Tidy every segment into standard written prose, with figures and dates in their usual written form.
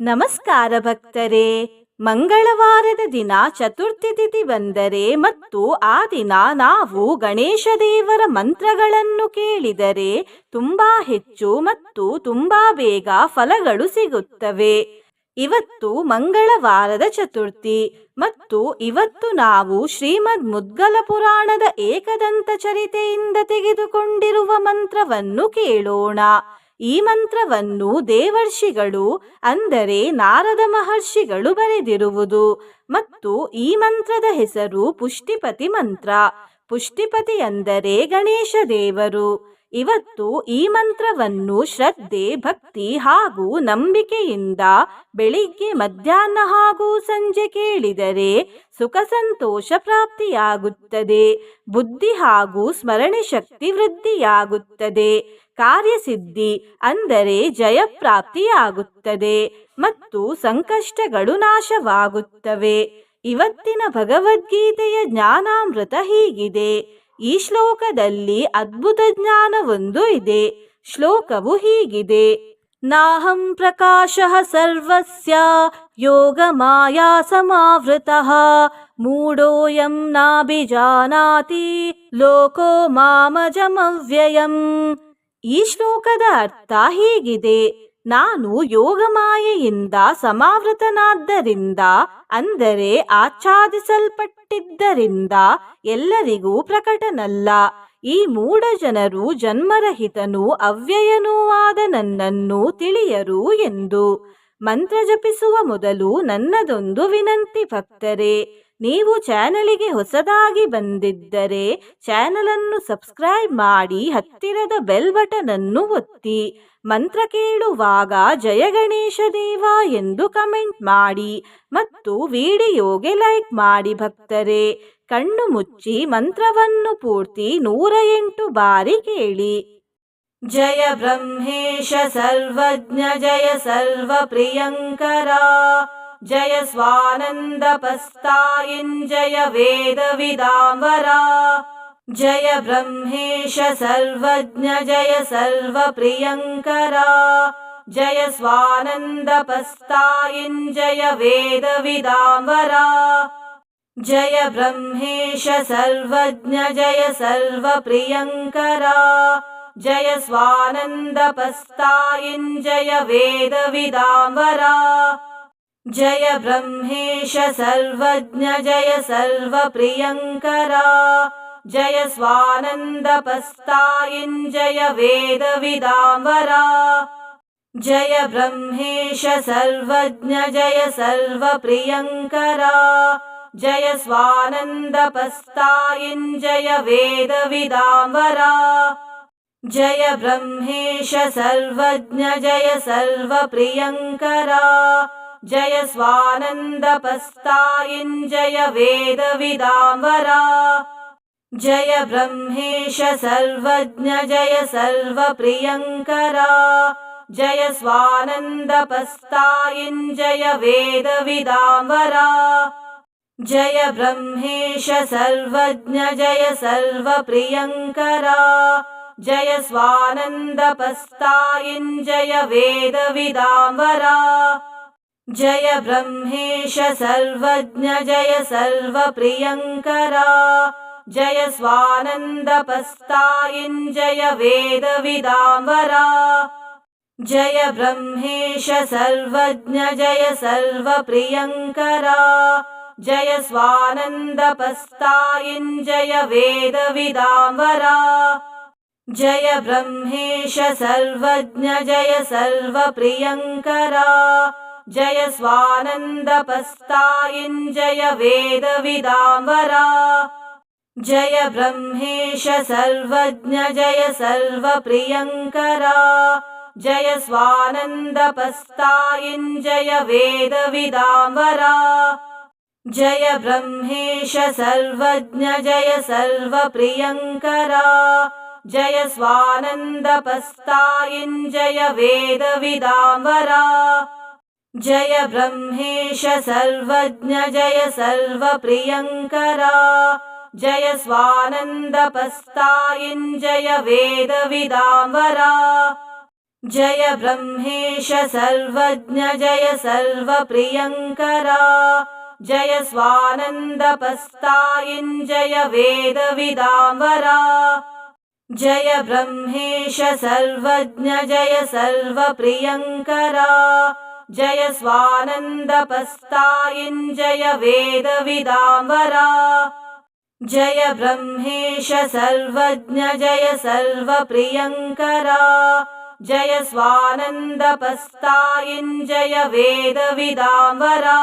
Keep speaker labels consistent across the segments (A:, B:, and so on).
A: ನಮಸ್ಕಾರ ಭಕ್ತರೇ. ಮಂಗಳವಾರದ ದಿನ ಚತುರ್ಥಿ ತಿಥಿ ಬಂದರೆ ಮತ್ತು ಆ ದಿನ ನಾವು ಗಣೇಶ ದೇವರ ಮಂತ್ರಗಳನ್ನು ಕೇಳಿದರೆ ತುಂಬಾ ಹೆಚ್ಚು ಮತ್ತು ತುಂಬಾ ಬೇಗ ಫಲಗಳು ಸಿಗುತ್ತವೆ. ಇವತ್ತು ಮಂಗಳವಾರದ ಚತುರ್ಥಿ ಮತ್ತು ಇವತ್ತು ನಾವು ಶ್ರೀಮದ್ ಮುದ್ಗಲ ಪುರಾಣದ ಏಕದಂತ ಚರಿತೆಯಿಂದ ತೆಗೆದುಕೊಂಡಿರುವ ಮಂತ್ರವನ್ನು ಕೇಳೋಣ. ಈ ಮಂತ್ರವನ್ನು ದೇವರ್ಷಿಗಳು ಅಂದರೆ ನಾರದ ಮಹರ್ಷಿಗಳು ಬರೆದಿರುವುದು ಮತ್ತು ಈ ಮಂತ್ರದ ಹೆಸರು ಪುಷ್ಟಿಪತಿ ಮಂತ್ರ. ಪುಷ್ಟಿಪತಿ ಅಂದರೆ ಗಣೇಶ ದೇವರು. ಇವತ್ತು ಈ ಮಂತ್ರವನ್ನು ಶ್ರದ್ಧೆ, ಭಕ್ತಿ ಹಾಗೂ ನಂಬಿಕೆಯಿಂದ ಬೆಳಿಗ್ಗೆ, ಮಧ್ಯಾಹ್ನ ಹಾಗೂ ಸಂಜೆ ಕೇಳಿದರೆ ಸುಖ ಸಂತೋಷ ಪ್ರಾಪ್ತಿಯಾಗುತ್ತದೆ. ಬುದ್ಧಿ ಹಾಗೂ ಸ್ಮರಣೆ ಶಕ್ತಿ ವೃದ್ಧಿಯಾಗುತ್ತದೆ. ಕಾರ್ಯಸಿದ್ಧಿ ಅಂದರೆ ಜಯಪ್ರಾಪ್ತಿಯಾಗುತ್ತದೆ ಮತ್ತು ಸಂಕಷ್ಟಗಳು ನಾಶವಾಗುತ್ತವೆ. ಇವತ್ತಿನ ಭಗವದ್ಗೀತೆಯ ಜ್ಞಾನಾಮೃತ ಹೀಗಿದೆ. ಈ ಶ್ಲೋಕದಲ್ಲಿ ಅದ್ಭುತ ಜ್ಞಾನವೊಂದು ಇದೆ. ಶ್ಲೋಕವು ಹೀಗಿದೆ: ನಾಹಂ ಪ್ರಕಾಶಃ ಸರ್ವಸ್ಯ ಯೋಗ ಮಾಯಾ ಸಮಾವೃತಃ ಮೂಢೋಯಂ ನಾಭಿಜಾನಾತಿ ಲೋಕೋ ಮಾಮಜಮವ್ಯಯಂ. ಈ ಶ್ಲೋಕದ ಅರ್ಥ ಹೀಗಿದೆ: ನಾನು ಯೋಗಮಾಯೆಯಿಂದ ಸಮಾವೃತನಾದ್ದರಿಂದ ಅಂದರೆ ಆಚ್ಛಾದಿಸಲ್ಪಟ್ಟಿದ್ದರಿಂದ ಎಲ್ಲರಿಗೂ ಪ್ರಕಟನಲ್ಲ. ಈ ಮೂಢ ಜನರು ಜನ್ಮರಹಿತನೂ ಅವ್ಯಯನೂ ಆದ ನನ್ನನ್ನು ತಿಳಿಯರು ಎಂದು. ಮಂತ್ರ ಜಪಿಸುವ ಮೊದಲು ನನ್ನದೊಂದು ವಿನಂತಿ ಭಕ್ತರೇ, ನೀವು ಚಾನಲಿಗೆ ಹೊಸದಾಗಿ ಬಂದಿದ್ದರೆ ಚಾನಲನ್ನು ಸಬ್ಸ್ಕ್ರೈಬ್ ಮಾಡಿ ಹತ್ತಿರದ ಬೆಲ್ ಬಟನ್ ಅನ್ನು ಒತ್ತಿ. ಮಂತ್ರ ಕೇಳುವಾಗ ಜಯ ಗಣೇಶ ದೇವ ಎಂದು ಕಮೆಂಟ್ ಮಾಡಿ ಮತ್ತು ವಿಡಿಯೋಗೆ ಲೈಕ್ ಮಾಡಿ ಭಕ್ತರೇ. ಕಣ್ಣು ಮುಚ್ಚಿ ಮಂತ್ರವನ್ನು ಪೂರ್ತಿ 108 ಬಾರಿ ಕೇಳಿ. ಜಯ ಬ್ರಹ್ಮೇಶ ಸರ್ವಜ್ಞ ಜಯ ಸರ್ವ ಪ್ರಿಯಂಕರ ಜಯ ಸ್ವಾನಂದ ಪಸ್ತಾಯಿಂಜಯ ವೇದ ವಿದಾಂಬರ. ಜಯ ಬ್ರಹ್ಮೇಶ ಸರ್ವಜ್ಞ ಜಯ ಸರ್ವ ಪ್ರಿಯಂಕರ ಜಯ ಸ್ವಾನಂದ ಪಸ್ತಾಯಿಂಜಯ ವೇದ ವಿದಾಂಬರ. ಜಯ ಬ್ರಹ್ಮೇಶ ಸರ್ವಜ್ಞ ಜಯ ಸರ್ವ ಪ್ರಿಯಂಕರ ಜಯ ಸ್ವಾನಂದ ಪಸ್ತಾಯಿಂಜಯ ವೇದ ವಿದಾಂಬರ. ಜಯ ಬ್ರಹ್ಮೇಶ ಸರ್ವಜ್ಞ ಜಯ ಸರ್ವ ಪ್ರಿಯಂಕರ ಜಯ ಸ್ವಾನಂದ ಪಸ್ತಾಯಿಂಜಯ ವೇದ ವಿದಾಂಬರ. ಜಯ ಬ್ರಹ್ಮೇಶ ಸರ್ವಜ್ಞ ಜಯ ಸರ್ವ ಪ್ರಿಯಂಕರ ಜಯ ಸ್ವಾನಂದ ಪಸ್ತಾಯಿಂಜಯ ವೇದ ವಿದಾಂಬರ. ಜಯ ಬ್ರಹ್ಮೇಶ ಸರ್ವಜ್ಞ ಜಯ ಸರ್ವ ಪ್ರಿಯಂಕರ ಜಯ ಸ್ವಾನಂದ ಪಸ್ತಾಯಿಂಜಯ ವೇದ ವಿದಾಂಬರ. ಜಯ ಬ್ರಹ್ಮೇಶ ಸರ್ವಜ್ಞ ಜಯ ಸರ್ವ ಪ್ರಿಯಂಕರ ಜಯ ಸ್ವಾನಂದ ಪಸ್ತಾಯಿಂಜಯ ವೇದ ವಿದಾಂಬರ. ಜಯ ಬ್ರಹ್ಮೇಶ ಸರ್ವಜ್ಞ ಜಯ ಸರ್ವ ಪ್ರಿಯಂಕರ ಜಯ ಸ್ವಾನಂದ ಪಸ್ತಾಯಿಂಜಯ ವೇದ ವಿದಾಂಬರ. ಜಯ ಬ್ರಹ್ಮೇಶ ಸರ್ವಜ್ಞ ಜಯ ಸರ್ವ ಪ್ರಿಯಂಕರ ಜಯ ಸ್ವಾನಂದ ಪಸ್ತಾಯಿಂಜಯ ವೇದ ವಿದಾಂಬರ. ಜಯ ಬ್ರಹ್ಮೇಶ ಸರ್ವಜ್ಞ ಜಯ ಸರ್ವ ಪ್ರಿಯಂಕರ ಜಯ ಸ್ವಾನಂದ ಪಸ್ತಾಯಿಂಜಯ ವೇದ ವಿದಾಂಬರ. ಜಯ ಬ್ರಹ್ಮೇಶ ಸರ್ವಜ್ಞ ಜಯ ಸರ್ವ ಪ್ರಿಯಂಕರ ಜಯ ಸ್ವಾನಂದ ಪಸ್ತಾಯಿಂಜಯ ವೇದ ವಿದಾಂಬರ. ಜಯ ಬ್ರಹ್ಮೇಶ ಸರ್ವಜ್ಞ ಜಯ ಸರ್ವ ಪ್ರಿಯಂಕರ ಜಯ ಸ್ವಾನಂದ ಪಸ್ತಾಯಿಂಜಯ ವೇದ ವಿದಾಂಬರ. ಜಯ ಬ್ರಹ್ಮೇಶ ಸರ್ವಜ್ಞ ಜಯ ಸರ್ವ ಪ್ರಿಯಂಕರ ಜಯ ಸ್ವಾನಂದ ಪಸ್ತಾಯಿಂಜಯ ವೇದ ವಿದಾಂಬರ. ಜಯ ಬ್ರಹ್ಮೇಶ ಸರ್ವಜ್ಞ ಜಯ ಸರ್ವ ಪ್ರಿಯಂಕರ ಜಯ ಸ್ವಾನಂದ ಪಸ್ತಾಯಿಂಜಯ ವೇದ ವಿದಾಂಬರ. जय ब्रह्मेश सर्वज्ञ जय सर्वप्रियङ्करा जय स्वानन्दपस्तायिञ्जय वेदविदाम्बरा जय ब्रह्मेश सर्वज्ञ जय सर्वप्रियङ्करा जय स्वानन्दपस्तायिञ्जय वेदविदाम्बरा जय ब्रह्मेश सर्वज्ञ जय सर्वप्रियङ्करा जय स्वानन्दपस्तायिञ्जय वेदविदाम्बरा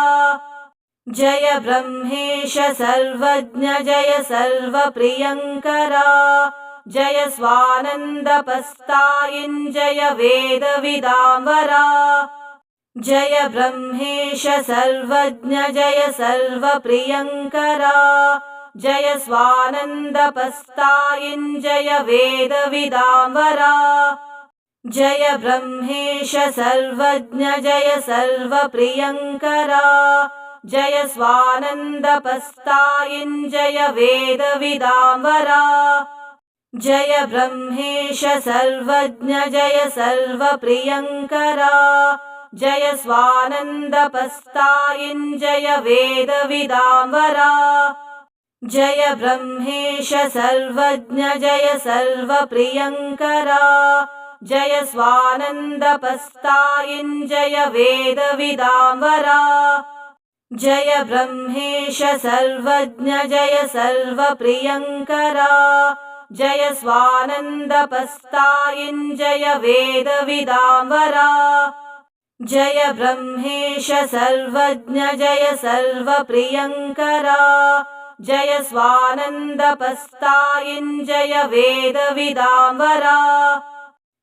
A: जय ब्रह्मेश सर्वज्ञ जय सर्वप्रियङ्करा जय स्वानन्दपस्तायिञ्जय वेदविदाम्बरा जय ब्रह्मेश सर्वज्ञ जय सर्वप्रियङ्करा जय स्वानन्दपस्तायिञ्जय वेदविदाम्बरा जय ब्रह्मेश सर्वज्ञ जय सर्वप्रियङ्करा जय स्वानन्दपस्तायिञ्जय वेदविदाम्बरा जय ब्रह्मेश सर्वज्ञ जय सर्वप्रियङ्करा जय स्वानन्दपस्तायिञ्जय वेदविदाम्बरा जय ब्रह्मेश सर्वज्ञ जय सर्वप्रियङ्करा जय स्वानन्दपस्तायिञ्जय वेदविदाम्बरा जय ब्रह्मेश सर्वज्ञ जय सर्वप्रियङ्करा जय स्वानन्दपस्तायिञ्जय वेदविदाम्बरा जय ब्रह्मेश सर्वज्ञ जय सर्वप्रियङ्करा जय स्वानन्दपस्तायिञ्जय वेदविदाम्बरा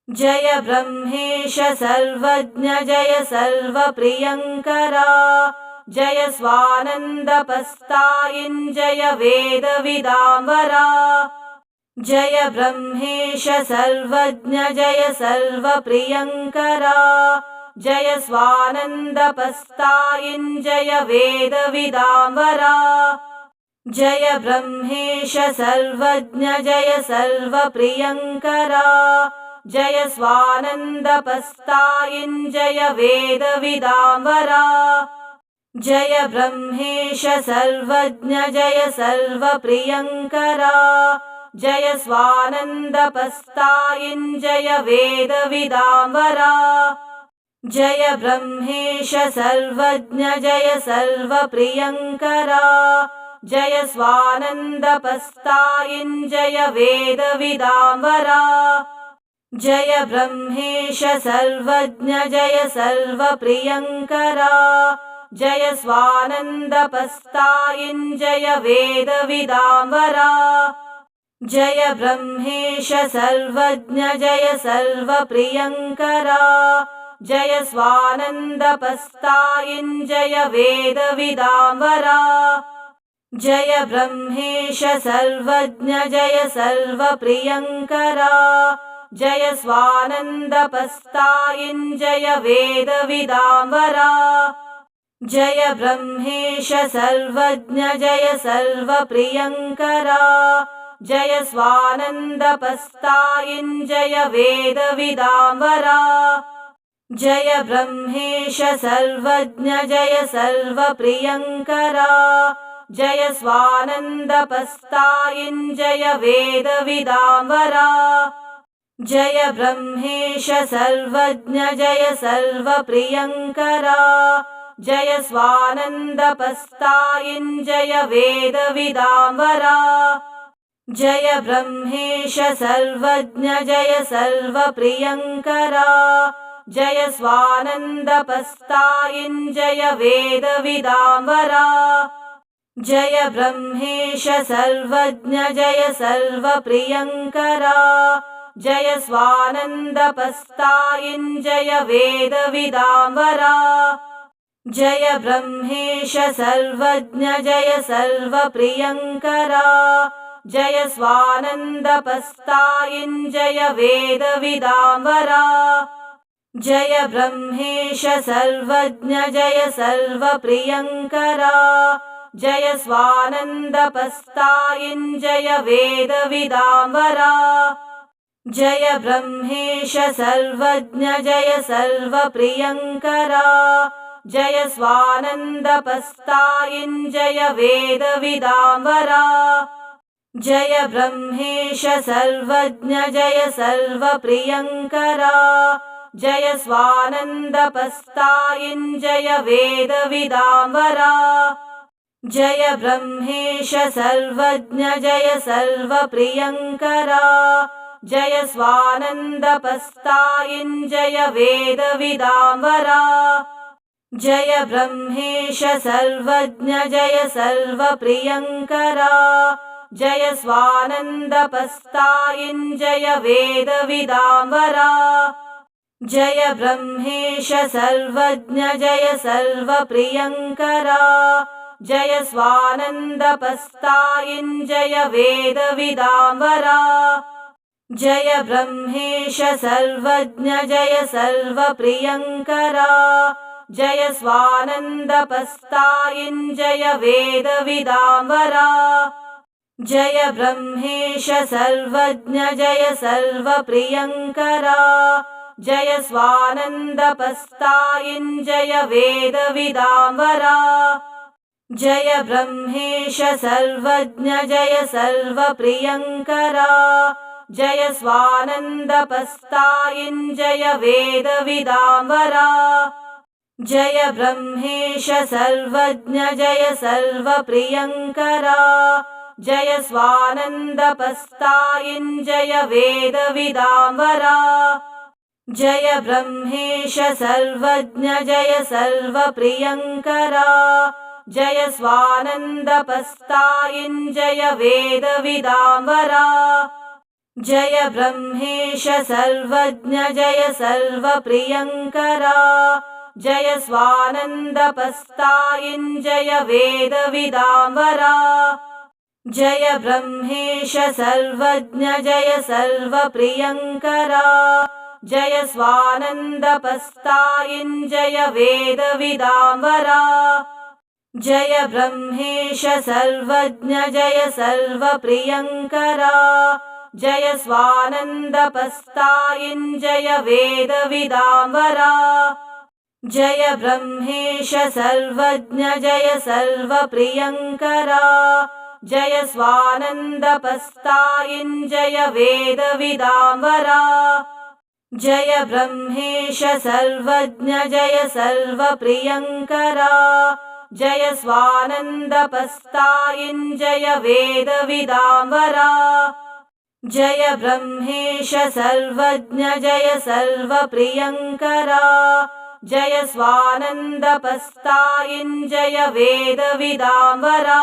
A: जय ब्रह्मेश सर्वज्ञ जय सर्वप्रियङ्करा जय स्वानन्दपस्तायिञ्जय वेदविदाम्बरा जय ब्रह्मेश सर्वज्ञ जय सर्वप्रियङ्करा जय स्वानन्दपस्तायिञ्जय वेदविदाम्बरा जय ब्रह्मेश सर्वज्ञ जय सर्वप्रियङ्करा जय स्वानन्दपस्तायिञ्जय वेदविदाम्बरा जय ब्रह्मेश सर्वज्ञ जय सर्वप्रियङ्करा जय स्वानन्दपस्तायिञ्जय वेदविदाम्बरा जय ब्रह्मेश सर्वज्ञ जय सर्वप्रियङ्करा जय स्वानन्दपस्तायिञ्जय वेदविदाम्बरा जय ब्रह्मेश सर्वज्ञ जय सर्वप्रियङ्करा जय स्वानन्दपस्तायिञ्जय वेदविदाम्बरा जय ब्रह्मेश सर्वज्ञ जय सर्वप्रियङ्करा जय स्वानन्दपस्तायिञ्जय वेदविदाम्बरा जय ब्रह्मेश सर्वज्ञ जय सर्वप्रियङ्करा जय स्वानन्दपस्तायिञ्जय वेदविदाम्बरा जय ब्रह्मेश सर्वज्ञ जय सर्वप्रियङ्करा जय स्वानन्दपस्तायिञ्जय वेदविदाम्बरा जय ब्रह्मेश सर्वज्ञ जय सर्वप्रियङ्करा जय स्वानन्दपस्तायिञ्जय वेदविदाम्बरा जय ब्रह्मेश सर्वज्ञ जय सर्वप्रियङ्करा जय स्वानन्दपस्तायिञ्जय वेदविदाम्बरा जय ब्रह्मेश सर्वज्ञ जय सर्वप्रियङ्करा जय स्वानन्दपस्तायिञ्जय वेदविदाम्बरा जय ब्रह्मेश सर्वज्ञ जय सर्वप्रियङ्करा जय स्वानन्दपस्तायिञ्जय वेदविदाम्बरा जय ब्रह्मेश सर्वज्ञ जय सर्वप्रियङ्करा जय स्वानन्दपस्तायिञ्जय वेदविदाम्बरा जय ब्रह्मेश सर्वज्ञ जय सर्वप्रियङ्करा जय स्वानन्दपस्तायिञ्जय वेदविदाम्बरा जय ब्रह्मेश सर्वज्ञ जय सर्वप्रियङ्करा जय स्वानन्दपस्तायिञ्जय वेदविदाम्बरा जय ब्रह्मेश सर्वज्ञ जय सर्वप्रियङ्करा जय स्वानन्दपस्तायिञ्जय वेदविदाम्बरा जय ब्रह्मेश सर्वज्ञ जय सर्वप्रियङ्करा जय स्वानन्दपस्तायिञ्जय वेदविदाम्बरा जय ब्रह्मेश सर्वज्ञ जय सर्वप्रियङ्करा जय स्वानन्दपस्तायिञ्जय वेदविदाम्बरा जय ब्रह्मेश सर्वज्ञ जय सर्वप्रियङ्करा जय स्वानन्दपस्तायिञ्जय वेदविदाम्बरा जय ब्रह्मेश सर्वज्ञ जय सर्वप्रियङ्करा जय स्वानन्दपस्तायिञ्जय वेदविदाम्बरा जय ब्रह्मेश सर्वज्ञ जय सर्वप्रियङ्करा जय स्वानन्दपस्तायिञ्जय वेदविदाम्बरा जय ब्रह्मेश सर्वज्ञ जय सर्वप्रियङ्करा जय स्वानन्दपस्तायिञ्जय वेदविदाम्बरा जय ब्रह्मेश सर्वज्ञ जय सर्वप्रियङ्करा जय स्वानन्दपस्तायिञ्जय वेदविदाम्बरा जय ब्रह्मेश सर्वज्ञ जय सर्वप्रियङ्करा जय स्वानन्दपस्तायिञ्जय वेदविदाम्बरा जय ब्रह्मेश सर्वज्ञ जय सर्वप्रियङ्करा जय स्वानन्दपस्तायिञ्जय वेदविदाम्बरा जय ब्रह्मेश सर्वज्ञ जय सर्वप्रियङ्करा जय स्वानन्दपस्तायिञ्जय वेदविदाम्बरा जय ब्रह्मेश सर्वज्ञ जय सर्वप्रियङ्करा जय स्वानन्दपस्तायिञ्जय वेदविदाम्बरा जय ब्रह्मेश सर्वज्ञ जय सर्वप्रियङ्करा जय स्वानन्दपस्तायिञ्जय वेदविदाम्बरा जय ब्रह्मेश सर्वज्ञ जय सर्वप्रियङ्करा जय स्वानन्दपस्तायिञ्जय वेदविदाम्बरा जय ब्रह्मेश सर्वज्ञ जय सर्वप्रियङ्करा जय स्वानन्दपस्तायिञ्जय वेदविदाम्बरा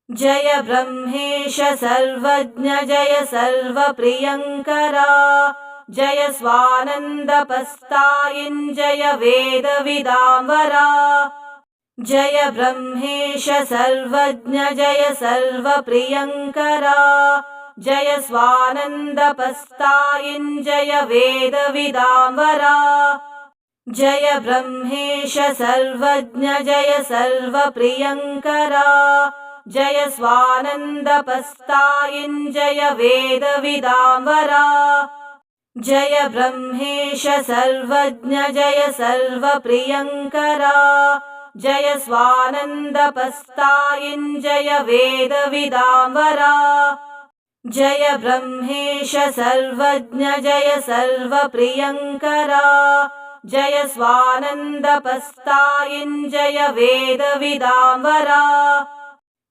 A: जय ब्रह्मेश सर्वज्ञ जय सर्वप्रियङ्करा जय स्वानन्दपस्तायिञ्जय वेदविदाम्बरा जय ब्रह्मेश सर्वज्ञ जय सर्वप्रियङ्करा जय स्वानन्दपस्तायिञ्जय वेदविदाम्बरा जय ब्रह्मेश सर्वज्ञ जय सर्वप्रियङ्करा जय स्वानन्दपस्तायिञ्जय वेदविदाम्बरा जय ब्रह्मेश सर्वज्ञ जय सर्वप्रियङ्करा जय स्वानन्दपस्तायिञ्जय वेदविदाम्बरा जय ब्रह्मेश सर्वज्ञ जय सर्वप्रियङ्करा जय स्वानन्दपस्तायिञ्जय वेदविदाम्बरा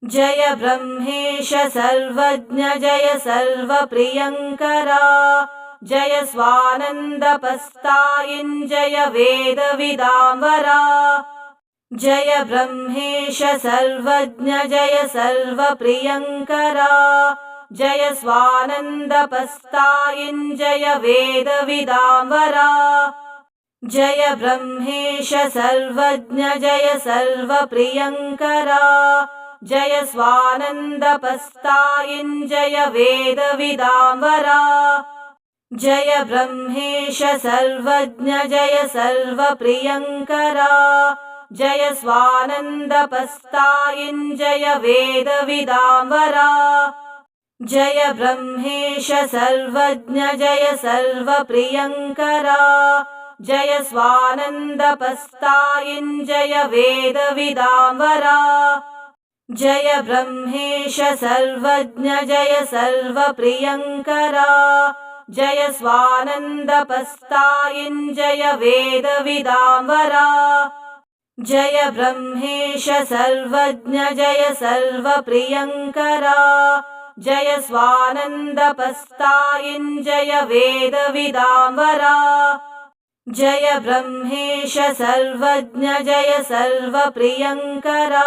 A: जय ब्रह्मेश सर्वज्ञ जय सर्वप्रियङ्करा जय स्वानन्दपस्तायिञ्जय वेदविदाम्बरा जय ब्रह्मेश सर्वज्ञ जय सर्वप्रियङ्करा जय स्वानन्दपस्तायिञ्जय वेदविदाम्बरा जय ब्रह्मेश सर्वज्ञ जय सर्वप्रियङ्करा जय स्वानन्दपस्तायिञ्जय वेदविदाम्बरा जय ब्रह्मेश सर्वज्ञ जय सर्वप्रियङ्करा जय स्वानन्दपस्तायिञ्जय वेदविदाम्बरा जय ब्रह्मेश सर्वज्ञ जय सर्वप्रियङ्करा जय स्वानन्दपस्तायिञ्जय वेदविदाम्बरा जय ब्रह्मेश सर्वज्ञ जय सर्वप्रियङ्करा जय स्वानन्दपस्तायिञ्जय वेदविदाम्बरा जय ब्रह्मेश सर्वज्ञ जय सर्वप्रियङ्करा जय स्वानन्दपस्तायिञ्जय वेदविदाम्बरा जय ब्रह्मेश सर्वज्ञ जय सर्वप्रियङ्करा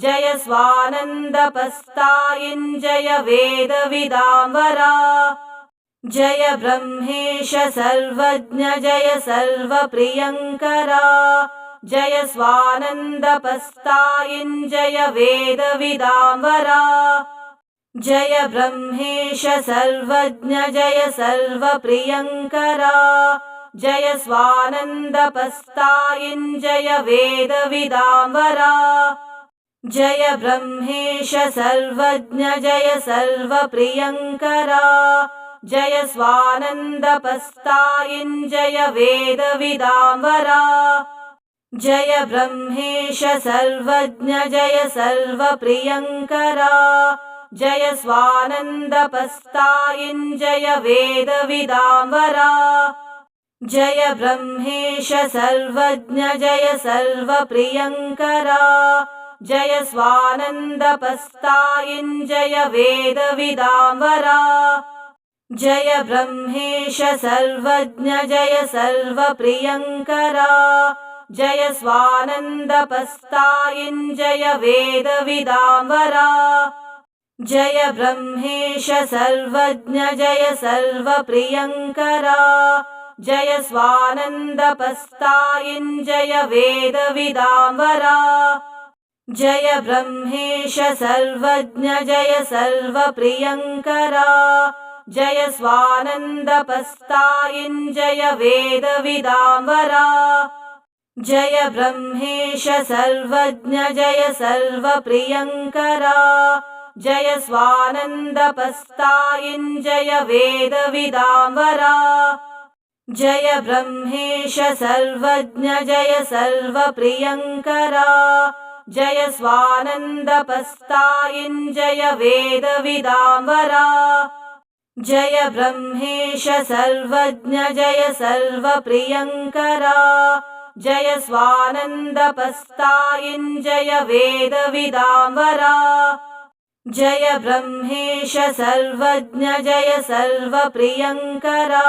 A: जय स्वानन्दपस्तायिञ्जय वेदविदाम्बरा जय ब्रह्मेश सर्वज्ञ जय सर्वप्रियङ्करा जय स्वानन्दपस्तायिञ्जय वेदविदाम्बरा जय ब्रह्मेश सर्वज्ञ जय सर्वप्रियङ्करा जय स्वानन्दपस्तायिञ्जय वेदविदाम्बरा जय ब्रह्मेश सर्वज्ञ जय सर्वप्रियङ्करा जय स्वानन्दपस्तायिञ्जय वेदविदाम्बरा जय ब्रह्मेश सर्वज्ञ जय सर्वप्रियङ्करा जय स्वानन्दपस्तायिञ्जय वेदविदाम्बरा जय ब्रह्मेश सर्वज्ञ जय सर्वप्रियङ्करा जय स्वानन्दपस्तायिञ्जय वेदविदाम्बरा जय ब्रह्मेश सर्वज्ञ जय सर्वप्रियङ्करा जय स्वानन्दपस्तायिञ्जय वेदविदाम्बरा जय ब्रह्मेश सर्वज्ञ जय सर्वप्रियङ्करा जय स्वानन्दपस्तायिञ्जय वेदविदाम्बरा जय ब्रह्मेश सर्वज्ञ जय सर्वप्रियङ्करा जय स्वानन्दपस्तायिञ्जय वेदविदाम्बरा जय ब्रह्मेश सर्वज्ञ जय सर्वप्रियङ्करा जय स्वानन्दपस्तायिञ्जय वेदविदाम्बरा जय ब्रह्मेश सर्वज्ञ जय सर्वप्रियङ्करा जय स्वानन्दपस्तायिञ्जय वेदविदाम्बरा जय ब्रह्मेश सर्वज्ञ जय सर्वप्रियङ्करा जय स्वानन्दपस्तायिञ्जय वेदविदाम्बरा जय ब्रह्मेश सर्वज्ञ जय सर्वप्रियङ्करा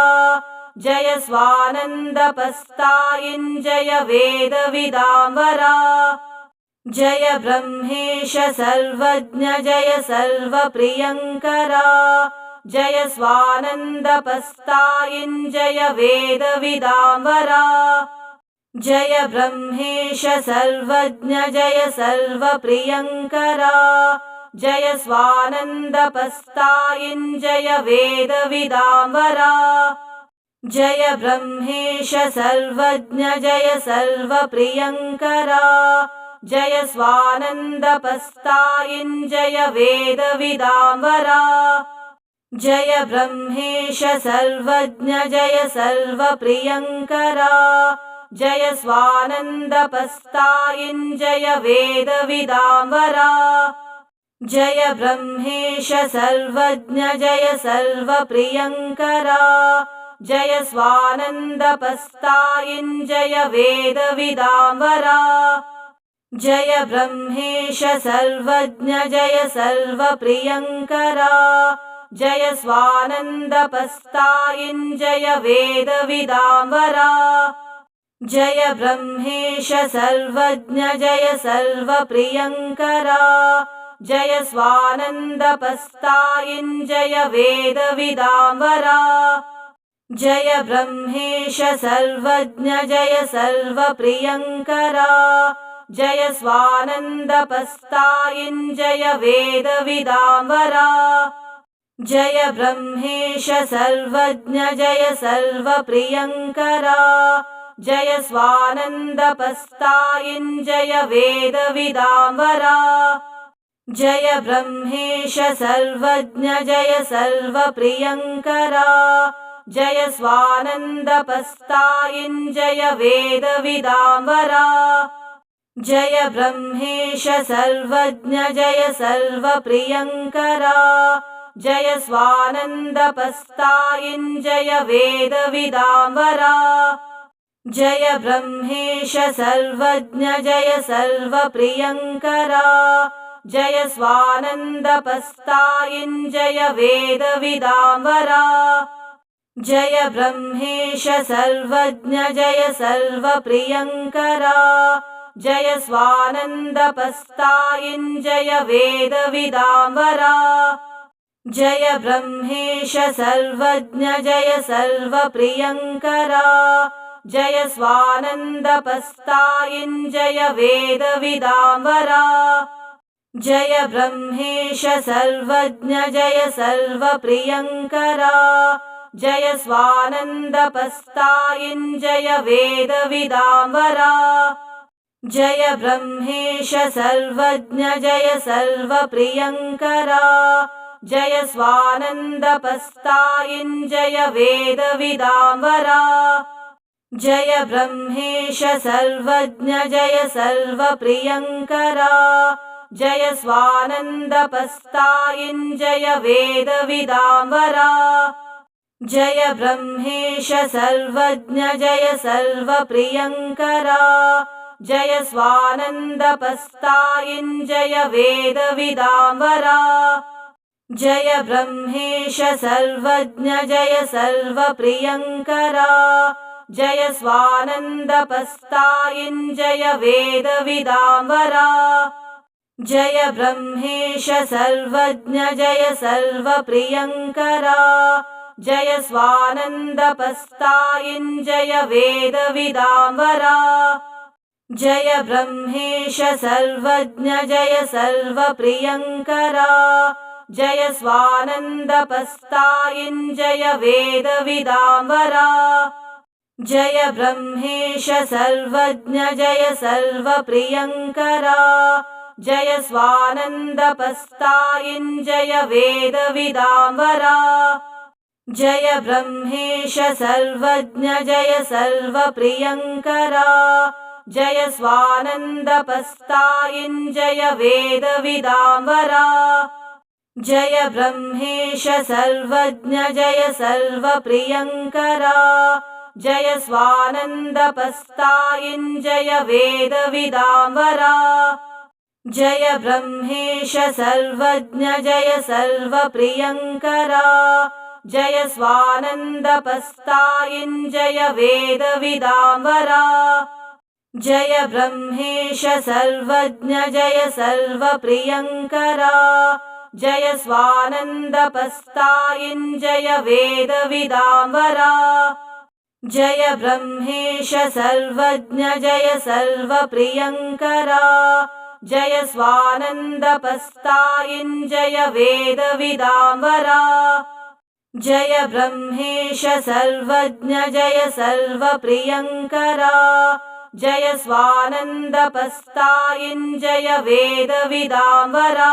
A: जय स्वानन्दपस्तायिञ्जय वेदविदाम्बरा जय ब्रह्मेश सर्वज्ञ जय सर्वप्रियङ्करा जय स्वानन्दपस्तायिञ्जय वेदविदाम्बरा जय ब्रह्मेश सर्वज्ञ जय सर्वप्रियङ्करा जय स्वानन्दपस्तायिञ्जय वेदविदाम्बरा जय ब्रह्मेश सर्वज्ञ जय सर्वप्रियङ्करा जय स्वानन्दपस्तायिञ्जय वेदविदाम्बरा जय ब्रह्मेश सर्वज्ञ जय सर्वप्रियङ्करा जय स्वानन्दपस्तायिञ्जय वेदविदाम्बरा जय ब्रह्मेश सर्वज्ञ जय सर्वप्रियङ्करा जय स्वानन्दपस्तायिञ्जय वेदविदाम्बरा जय ब्रह्मेश सर्वज्ञ जय सर्वप्रियङ्करा जय स्वानन्दपस्तायिञ्जय वेदविदाम्बरा जय ब्रह्मेश सर्वज्ञ जय सर्वप्रियङ्करा जय स्वानन्दपस्तायिञ्जय वेदविदाम्बरा जय ब्रह्मेश सर्वज्ञ जय सर्वप्रियङ्करा जय स्वानन्दपस्तायिञ्जय वेदविदाम्बरा जय ब्रह्मेश सर्वज्ञ जय सर्वप्रियङ्करा जय स्वानन्दपस्तायिञ्जय वेदविदाम्बरा जय ब्रह्मेश सर्वज्ञ जय सर्वप्रियङ्करा जय स्वानन्दपस्तायिञ्जय वेदविदाम्बरा जय ब्रह्मेश सर्वज्ञ जय सर्वप्रियङ्करा जय स्वानन्दपस्तायिञ्जय वेदविदाम्बरा जय ब्रह्मेश सर्वज्ञ जय सर्वप्रियङ्करा जय स्वानन्दपस्तायिञ्जय वेदविदाम्बरा जय ब्रह्मेश सर्वज्ञ जय सर्वप्रियङ्करा जय स्वानन्दपस्तायिञ्जय वेदविदाम्बरा जय ब्रह्मेश सर्वज्ञ जय सर्वप्रियङ्करा जय स्वानन्दपस्तायिञ्जय वेदविदाम्बरा जय ब्रह्मेश सर्वज्ञ जय सर्वप्रियङ्करा जय स्वानन्दपस्तायिञ्जय वेदविदाम्बरा जय ब्रह्मेश सर्वज्ञ जय सर्वप्रियङ्करा जय स्वानन्दपस्तायिञ्जय वेदविदाम्बरा जय ब्रह्मेश सर्वज्ञ जय सर्वप्रियङ्करा जय स्वानन्दपस्तायिञ्जय वेदविदाम्बरा जय ब्रह्मेश सर्वज्ञ जय सर्वप्रियङ्करा जय स्वानन्दपस्तायिञ्जय वेदविदाम्बरा जय ब्रह्मेश सर्वज्ञ जय सर्वप्रियङ्करा जय स्वानन्दपस्तायिञ्जय वेदविदाम्बरा जय ब्रह्मेश सर्वज्ञ जय सर्वप्रियङ्करा जय स्वानन्दपस्तायिञ्जय वेदविदाम्बरा जय ब्रह्मेश सर्वज्ञ जय सर्वप्रियङ्करा जय स्वानन्दपस्तायिञ्जय वेदविदाम्बरा जय ब्रह्मेश सर्वज्ञ जय सर्वप्रियङ्करा जय स्वानन्दपस्तायिञ्जय वेदविदाम्बरा जय ब्रह्मेश सर्वज्ञ जय सर्वप्रियङ्करा जय स्वानन्दपस्तायिञ्जय वेदविदाम्बरा जय ब्रह्मेश सर्वज्ञ जय सर्वप्रियङ्करा जय स्वानन्दपस्तायिञ्जय वेदविदाम्बरा जय ब्रह्मेश सर्वज्ञ जय सर्वप्रियङ्करा जय स्वानन्दपस्तायिञ्जय वेदविदाम्बरा जय ब्रह्मेश सर्वज्ञ जय सर्वप्रियङ्करा जय स्वानन्दपस्तायिञ्जय वेदविदाम्बरा जय ब्रह्मेश सर्वज्ञ जय सर्वप्रियङ्करा जय स्वानन्दपस्तायिञ्जय वेदविदाम्बरा जय ब्रह्मेश सर्वज्ञ जय सर्वप्रियङ्करा जय स्वानन्दपस्तायिञ्जय वेदविदाम्बरा।